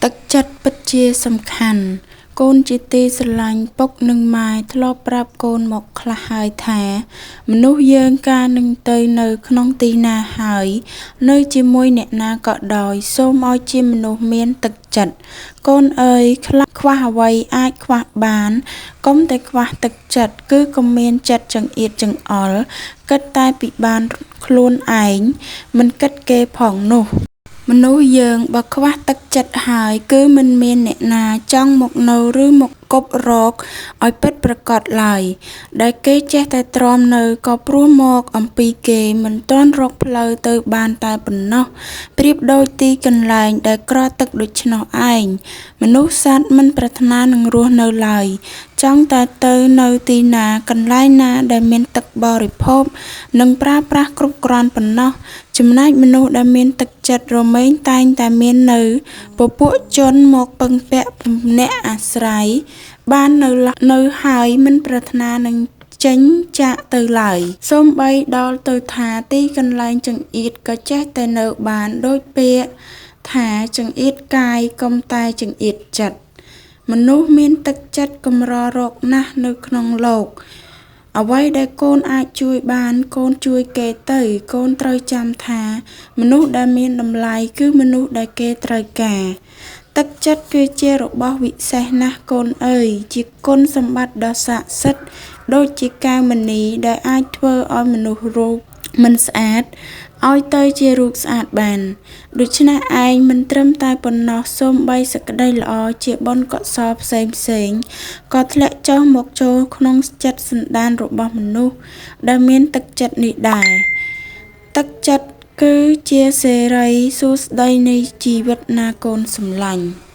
ទឹកចិត្តពិតជាសំខាន់កូនជាទីស្រឡាញ់ពុកនិងម៉ែធ្លាប់ប្រាប់កូនមកខ្លះហើយថាមនុស្សយើងកាលនឹងទៅនៅក្នុងទីណាហើយនៅជាមួយអ្នកណាក៏ដោយសូមឲ្យជាមនុស្សមានទឹកចិត្តកូនអើយខ្វះអ្វីអាចខ្វះបានកុំតែខ្វះទឹកចិត្តគឺកុំមានចិត្តចង្អៀតចង្អល់គិតតែពីបានខ្លួនឯងមិនគិតគេផងនោះមនុស្សយើងបើខ្វះទឹកចិត្តហើយគឺមិនមានអ្នកណាចង់មកនៅឬមកគប់រកឲ្យពិតប្រាកដឡើយដែលគេចេះតែទ្រាំនៅក៏ព្រោះមកអំពីគេមិនទាន់រកផ្លូវទៅបានតែប៉ុណ្ណោះប្រៀបដូចទីកន្លែងដែលក្រទឹកដូច្នោះឯងមនុស្សសត្វមិនប្រាថ្នានឹងរស់នៅឡើយចង់តែទៅនៅទីណាកន្លែងណាដែលមានទឹកបរិភោគនិងប្រើប្រាស់គ្រប់គ្រាន់ប៉ុណ្ណោះចំណែកមនុស្សដែលមានទឹកចិត្តរមែងតែងតែមាននៅពពួកជនមកពឹងពាក់អ្នកអាស្រ័យបាននៅហើយមិនប្រាថ្នានឹងចេញចាកទៅឡើយសូម្បីដល់ទៅថាទីកន្លែងចង្អៀតក៏ចេះតែនៅបានដូចពាក្យថាចង្អៀតកាយកុំតែចង្អៀតចិត្តមនុស្សមានទឹកចិត្តកម្ររកណាស់នៅក្នុងលោកអ្វីដែលកូនអាចជួយបានកូនជួយគេទៅកូនត្រូវចាំថាមនុស្សដែលមានតម្លៃគឺមនុស្សដែលគេត្រូវការទឹកចិត្តគឺជារបស់វិសេសណាស់កូនអើយជាគុណសម្បត្តិដ៏ស័ក្តិសិទ្ធិដូចជាកែវមណីដែលអាចធ្វើឲ្យមនុស្សរូបមិនស្អាតឲ្យទៅជារូបស្អាតបានដូច្នេះឯងមិនត្រឹមតែប៉ុណ្ណោះសូម្បីសេចក្តីល្អជាបុណ្យកុសលផ្សេងក៏ធ្លាក់ចុះមកចូលក្នុងចិត្តសន្តានរបស់មនុស្សដែលមានទឹកចិត្តនេះដែរទឹកចិត្តគឺជាសេរីសួស្តីនៃជីវិតណាកូនសម្លាញ់